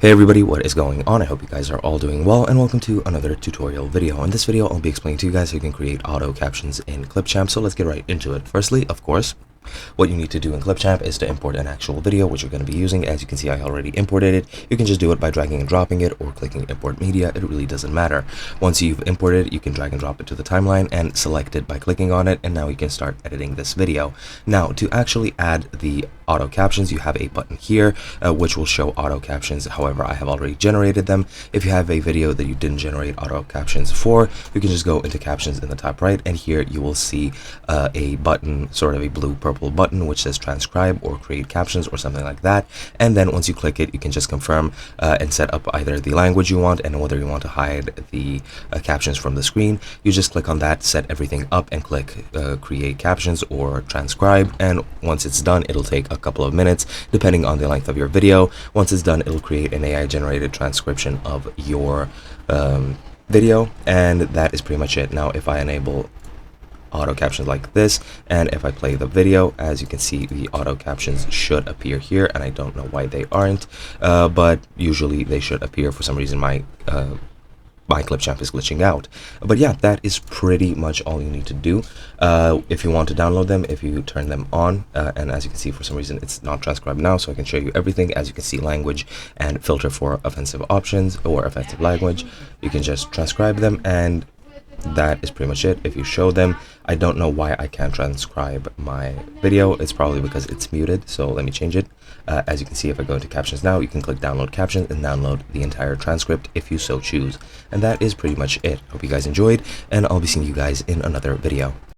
Hey everybody, what is going on? I hope you guys are all doing well, and welcome to another tutorial video. In this video, I'll be explaining to you guys how you can create auto captions in Clipchamp, so let's get right into it. Firstly, of course, what you need to do in Clipchamp is to import an actual video, which you're going to be using. As you can see, I already imported it. You can just do it by dragging and dropping it or clicking import media. It really doesn't matter. Once you've imported it, you can drag and drop it to the timeline and select it by clicking on it, and now you can start editing this video. Now, to actually add the auto captions, you have a button here which will show auto captions. However, I have already generated them. If you have a video that you didn't generate auto captions for, you can just go into captions in the top right, and here you will see a button, sort of a blue purple button, which says transcribe or create captions or something like that. And then once you click it, you can just confirm and set up either the language you want and whether you want to hide the captions from the screen. You just click on that, set everything up, and click create captions or transcribe. And once it's done, it'll take a couple of minutes depending on the length of your video. Once it's done, it'll create an AI generated transcription of your video, and that is pretty much it. Now, if I enable auto captions like this, and if I play the video, as you can see, the auto captions should appear here, and I don't know why they aren't, but usually they should appear. For some reason my Clipchamp is glitching out. But yeah, that is pretty much all you need to do. If you want to download them, if you turn them on, and as you can see, for some reason it's not transcribed now, so I can show you everything. As you can see, language and filter for offensive options or offensive language, you can just transcribe them, and that is pretty much it. If you show them, I don't know why I can't transcribe my video. It's probably because it's muted, so let me change it. As you can see, if I go into captions now, you can click download captions and download the entire transcript if you so choose. And that is pretty much it. Hope you guys enjoyed, and I'll be seeing you guys in another video.